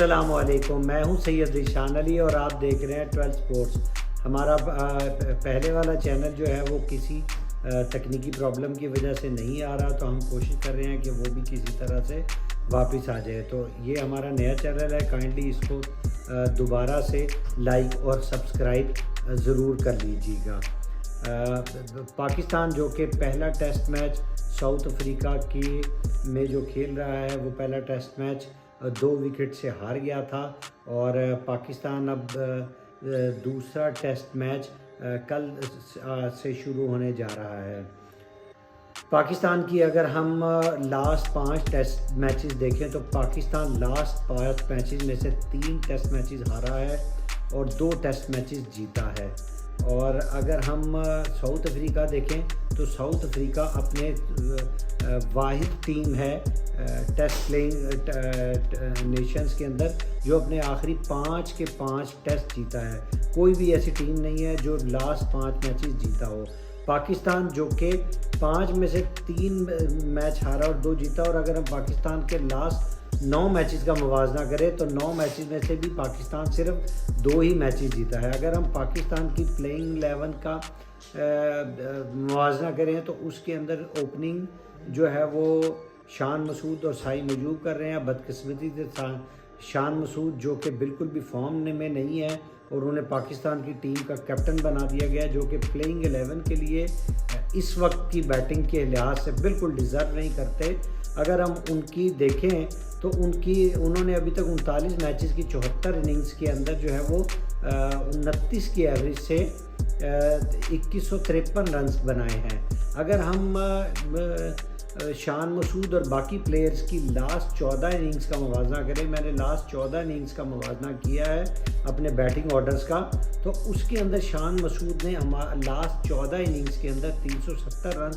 السلام علیکم، میں ہوں سید ذیشان علی اور آپ دیکھ رہے ہیں 12 سپورٹس۔ ہمارا پہلے والا چینل جو ہے وہ کسی تکنیکی پرابلم کی وجہ سے نہیں آ رہا، تو ہم کوشش کر رہے ہیں کہ وہ بھی کسی طرح سے واپس آ جائے۔ تو یہ ہمارا نیا چینل ہے، کائنڈلی اس کو دوبارہ سے لائک اور سبسکرائب ضرور کر لیجیے گا۔ پاکستان جو کہ پہلا ٹیسٹ میچ ساؤتھ افریقہ کی میں جو کھیل رہا ہے، وہ پہلا ٹیسٹ میچ 2 وکٹ سے ہار گیا تھا، اور پاکستان اب دوسرا ٹیسٹ میچ کل سے شروع ہونے جا رہا ہے۔ پاکستان کی اگر ہم لاسٹ 5 ٹیسٹ میچز دیکھیں تو پاکستان لاسٹ 5 میچز میں سے 3 ٹیسٹ میچز ہارا ہے اور 2 ٹیسٹ میچز جیتا ہے۔ اور اگر ہم ساؤتھ افریقہ دیکھیں تو ساؤتھ افریقہ اپنے واحد ٹیم ہے ٹیسٹ پلینگ نیشنز کے اندر جو اپنے آخری 5 کے 5 ٹیسٹ جیتا ہے۔ کوئی بھی ایسی ٹیم نہیں ہے جو لاسٹ 5 میچز جیتا ہو۔ پاکستان جو کہ 5 میں سے 3 میچ ہارا اور 2 جیتا، اور اگر ہم پاکستان کے لاسٹ 9 میچز کا موازنہ کریں تو 9 میچز میں سے بھی پاکستان صرف 2 ہی میچز جیتا ہے۔ اگر ہم پاکستان کی پلینگ 11 کا موازنہ کریں تو اس کے اندر اوپننگ جو ہے وہ شان مسعود اور سائی مجوب کر رہے ہیں۔ بدقسمتی سے شان مسعود جو کہ بالکل بھی فارم میں نہیں ہے اور انہیں پاکستان کی ٹیم کا کیپٹن بنا دیا گیا، جو کہ پلینگ 11 کے لیے اس وقت کی بیٹنگ کے لحاظ سے بالکل ڈیزرو نہیں کرتے۔ اگر ہم ان کی دیکھیں تو انہوں نے ابھی تک 39 میچز کی 74 اننگز کے اندر جو ہے وہ 29 کی ایوریج سے 2153 رنز بنائے ہیں۔ اگر ہم شان مسعود اور باقی پلیئرز کی لاسٹ 14 اننگز کا موازنہ کریں، میں نے لاسٹ 14 اننگز کا موازنہ کیا ہے اپنے بیٹنگ آرڈرز کا، تو اس کے اندر شان مسعود نے لاسٹ 14 اننگز کے اندر 370 رنز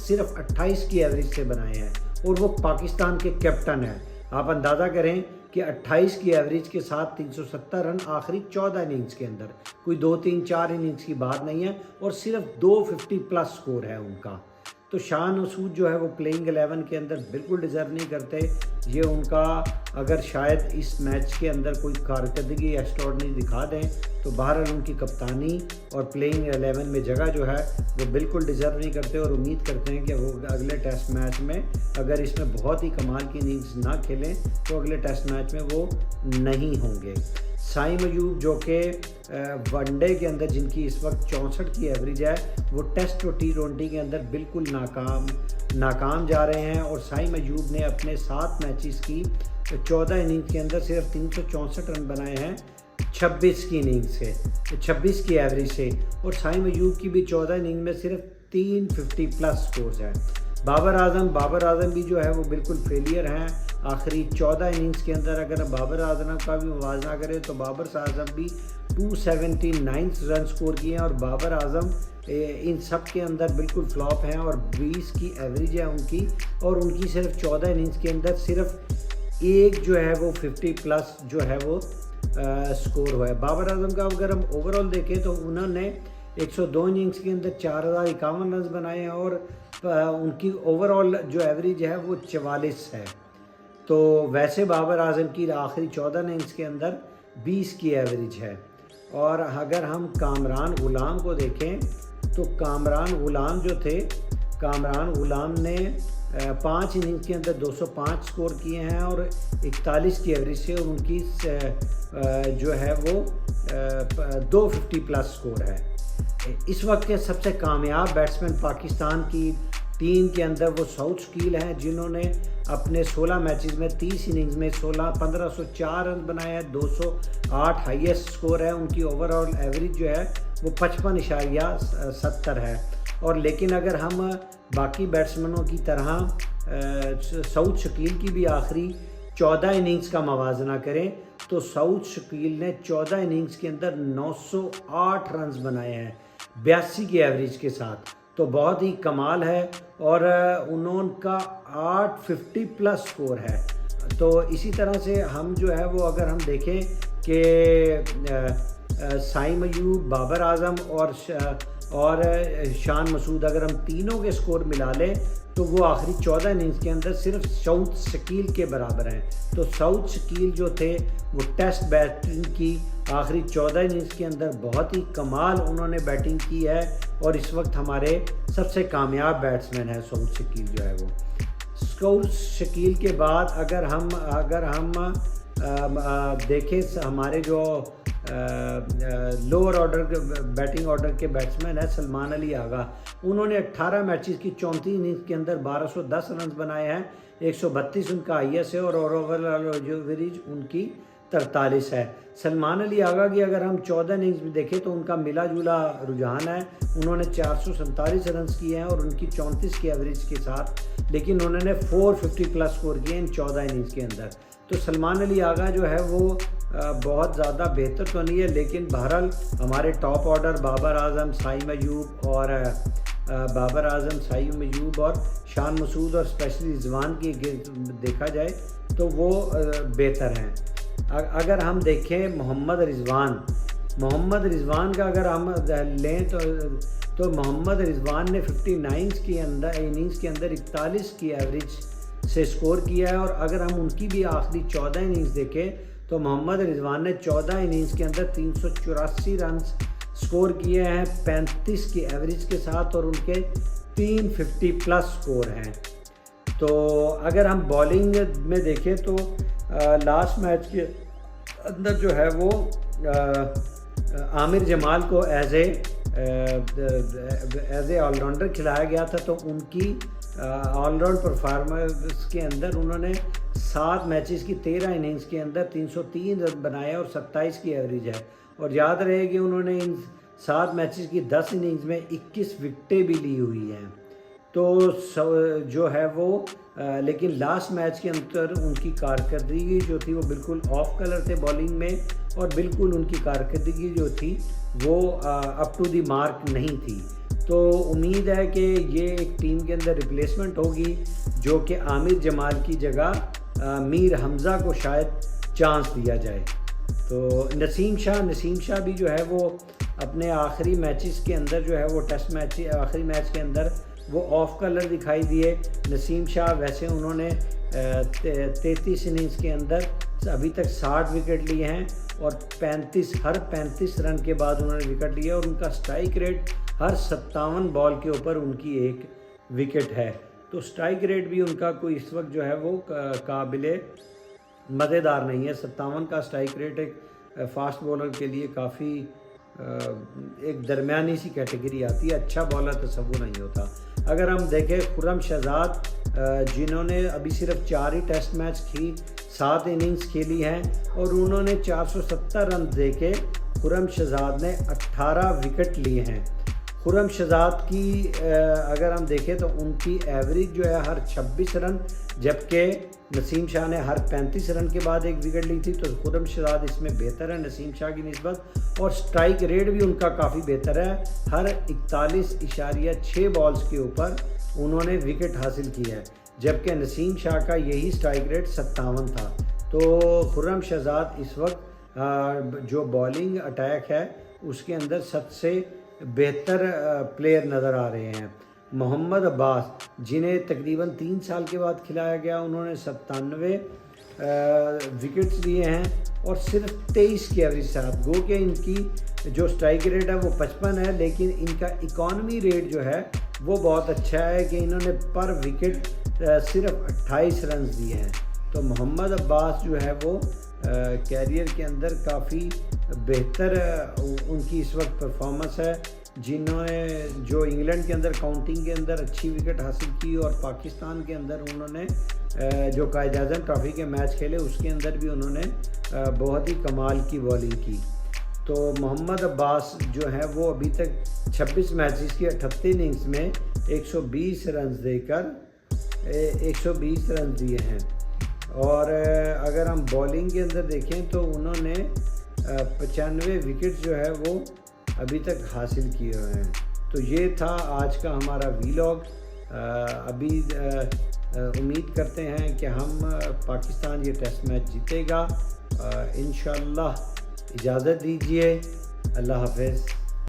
صرف 28 کی ایوریج سے بنائے ہیں، اور وہ پاکستان کے کیپٹن ہیں۔ آپ اندازہ کریں کہ 28 کی ایوریج کے ساتھ 370 رن آخری 14 اننگز کے اندر، کوئی 2 3 4 اننگز کی بات نہیں ہے، اور صرف 250 پلس سکور ہے ان کا۔ تو شان مسعود جو ہے وہ پلینگ 11 کے اندر بالکل ڈیزرو نہیں کرتے۔ یہ ان کا اگر شاید اس میچ کے اندر کوئی کارکردگی ایکسٹراڈنری دکھا دیں تو بہرحال ان کی کپتانی اور پلینگ 11 میں جگہ جو ہے وہ بالکل ڈیزرو نہیں کرتے، اور امید کرتے ہیں کہ وہ اگلے ٹیسٹ میچ میں اگر اس میں بہت ہی کمال کی اننگز نہ کھیلیں تو اگلے ٹیسٹ میچ میں وہ نہیں ہوں گے۔ سائی مجوب جو کہ ون ڈے کے اندر جن کی اس وقت 64 کی ایوریج ہے، وہ ٹیسٹ اور T20 کے اندر بالکل ناکام جا رہے ہیں، اور سائی مجوب نے اپنے 7 میچز کی 14 اننگز کے اندر صرف 364 رن بنائے ہیں 26 کی اننگز سے، 26 کی ایوریج سے، اور سائی مجوب کی بھی 14 اننگ میں صرف 350 پلس سکورز ہیں۔ بابر اعظم بھی جو ہے وہ بالکل فیلئر ہیں آخری 14 اننگز کے اندر۔ اگر بابر اعظم کا بھی موازنہ کریں تو بابر اعظم بھی 279 رن سکور کیے ہیں، اور بابر اعظم ان سب کے اندر بالکل فلاپ ہیں، اور 20 کی ایوریج ہے ان کی، اور ان کی صرف 14 اننگز کے اندر صرف ایک جو ہے وہ 50 پلس جو ہے وہ سکور ہوا ہے۔ بابر اعظم کا اگر ہم اوور آل دیکھیں تو انہوں نے 102 اننگز کے اندر 4051 رنز بنائے ہیں، اور ان کی اوور آل جو ایوریج ہے وہ 44 ہے۔ تو ویسے بابر اعظم کی آخری 14 اننگز کے اندر 20 کی ایوریج ہے۔ اور اگر ہم کامران غلام کو دیکھیں تو کامران غلام نے 5 اننگز کے اندر 205 سکور کیے ہیں اور 41 کی ایوریج سے، اور ان کی جو ہے وہ 250 پلس سکور ہے۔ اس وقت کے سب سے کامیاب بیٹسمین پاکستان کی ٹیم کے اندر وہ سعود شکیل ہیں، جنہوں نے اپنے 16 میچز میں 30 اننگز میں 1504 رن بنائے ہیں، 208 ہائیسٹ سکور ہے۔ ان کی اوور آل ایوریج جو ہے وہ 55.70 ہے۔ اور لیکن اگر ہم باقی بیٹسمینوں کی طرح سعود شکیل کی بھی آخری 14 اننگز کا موازنہ کریں تو سعود شکیل نے 14 اننگز کے اندر 908 رنز بنائے ہیں 82 کی ایوریج کے ساتھ، تو بہت ہی کمال ہے، اور انہوں کا 850 پلس سکور ہے۔ تو اسی طرح سے ہم جو ہے وہ اگر ہم دیکھیں کہ سائی مجوب، بابر اعظم اور شان مسعود، اگر ہم تینوں کے سکور ملا لیں تو وہ آخری 14 اننگز کے اندر صرف سعود شکیل کے برابر ہیں. تو سعود شکیل جو تھے وہ ٹیسٹ بیٹنگ کی آخری 14 اننگز کے اندر بہت ہی کمال انہوں نے بیٹنگ کی ہے اور اس وقت ہمارے سب سے کامیاب بیٹسمین ہے سعود شکیل جو ہے وہ. سعود شکیل کے بعد اگر ہم دیکھیں ہمارے جو لوور آرڈر بیٹنگ آرڈر کے بیٹسمین ہیں سلمان علی آغا، انہوں نے 18 میچز کی 34 اننگز کے اندر 1210 رنز بنائے ہیں. 132 ان کا آئی ایس ہے اور اوور آل ایوریج ان کی 43 ہے. سلمان علی آغا کی اگر ہم 14 اننگز بھی دیکھیں تو ان کا ملا جلا رجحان ہے. انہوں نے 447 رنز کیے ہیں اور ان کی 34 کی ایوریج کے ساتھ، لیکن انہوں نے 450 پلس سکور کیے ان 14 اننگز کے اندر. تو سلمان علی آغا جو ہے وہ بہت زیادہ بہتر تو نہیں ہے، لیکن بہرحال ہمارے ٹاپ آرڈر بابر اعظم، سعیم ایوب اور شان مسعود اور اسپیشلی رضوان کی دیکھا جائے تو وہ بہتر ہیں. اگر ہم دیکھیں محمد رضوان کا اگر ہم لیں تو محمد رضوان نے 59 کی اننگز کے اندر 41 کی ایوریج سے سکور کیا ہے. اور اگر ہم ان کی بھی آخری 14 اننگز دیکھیں تو محمد رضوان نے 14 اننگز کے اندر 384 رنز سکور کیے ہیں 35 کی ایوریج کے ساتھ اور ان کے 350 پلس سکور ہیں. تو اگر ہم بالنگ میں دیکھیں تو لاسٹ میچ کے اندر جو ہے وہ عامر جمال کو ایز اے آل راؤنڈر کھلایا گیا تھا. تو ان کی آل راؤنڈ پرفارمنس کے اندر انہوں نے 7 میچز کی 13 اننگز کے اندر 303 رن بنائے اور 27 کی ایوریج ہے. اور یاد رہے کہ انہوں نے ان 7 میچز کی 10 اننگز میں 21 وکٹیں بھی لی ہوئی ہیں. تو جو ہے وہ لیکن لاسٹ میچ کے اندر ان کی کارکردگی جو تھی وہ بالکل آف کلر تھے بالنگ میں، اور بالکل ان کی کارکردگی جو تھی وہ اپ ٹو دی مارک نہیں تھی. تو امید ہے کہ یہ ایک ٹیم کے اندر ریپلیسمنٹ ہوگی جو کہ عامر جمال کی جگہ میر حمزہ کو شاید چانس دیا جائے. تو نسیم شاہ بھی جو ہے وہ اپنے آخری میچز کے اندر جو ہے وہ ٹیسٹ میچ آخری میچ کے اندر وہ آف کلر دکھائی دیے. نسیم شاہ ویسے انہوں نے 33 اننگز کے اندر ابھی تک 60 وکٹ لیے ہیں اور 35 رن کے بعد انہوں نے وکٹ لیا اور ان کا اسٹرائک ریٹ ہر 57 بال کے اوپر ان کی 1 وکٹ ہے. تو اسٹرائک ریٹ بھی ان کا کوئی اس وقت جو ہے وہ قابل مزیدار نہیں ہے. 57 کا اسٹرائک ریٹ ایک فاسٹ بولر کے لیے کافی ایک درمیانی سی کیٹیگری آتی ہے، اچھا بالر تصور نہیں ہوتا. اگر ہم دیکھیں خرم شہزاد جنہوں نے ابھی صرف 4 ہی ٹیسٹ میچ کی 7 اننگز کھیلی ہیں اور انہوں نے 470 رن دے کے خرم شہزاد نے 18 وکٹ لیے ہیں. خرم شہزاد کی اگر ہم دیکھیں تو ان کی ایوریج جو ہے ہر 26 رن، جبکہ نسیم شاہ نے ہر 35 رن کے بعد 1 وکٹ لی تھی. تو خرم شہزاد اس میں بہتر ہے نسیم شاہ کی نسبت، اور سٹرائک ریٹ بھی ان کا کافی بہتر ہے. ہر 41.6 بالز کے اوپر انہوں نے وکٹ حاصل کی ہے، جبکہ نسیم شاہ کا یہی سٹرائک ریٹ 57 تھا. تو خرم شہزاد اس وقت جو بالنگ اٹیک ہے اس کے اندر سب سے بہتر پلیئر نظر آ رہے ہیں. محمد عباس جنہیں تقریباً 3 سال کے بعد کھلایا گیا، انہوں نے 97 وکٹس لیے ہیں اور صرف 23 کی ایوریج ساتھ. گو کہ ان کی جو سٹرائک ریٹ ہے وہ 55 ہے، لیکن ان کا اکانومی ریٹ جو ہے وہ بہت اچھا ہے کہ انہوں نے پر وکٹ صرف 28 رنز دیے ہیں. تو محمد عباس جو ہے وہ کیریئر کے اندر کافی بہتر ان کی اس وقت پرفارمنس ہے. جنہوں نے جو انگلینڈ کے اندر کاؤنٹنگ کے اندر اچھی وکٹ حاصل کی اور پاکستان کے اندر انہوں نے جو قائد اعظم ٹرافی کے میچ کھیلے اس کے اندر بھی انہوں نے بہت ہی کمال کی بالنگ کی. تو محمد عباس جو ہے وہ ابھی تک 26 میچز کی 38 اننگز میں 120 رنز دے کر 120 رنز دیے ہیں. اور اگر ہم بالنگ کے اندر دیکھیں تو انہوں نے 95 وکٹ جو ہے وہ ابھی تک حاصل کیے ہوئے ہیں. تو یہ تھا آج کا ہمارا ویلاگ. ابھی امید کرتے ہیں کہ ہم پاکستان یہ ٹیسٹ میچ جیتے گا انشاءاللہ. اجازت دیجیے، اللہ حافظ.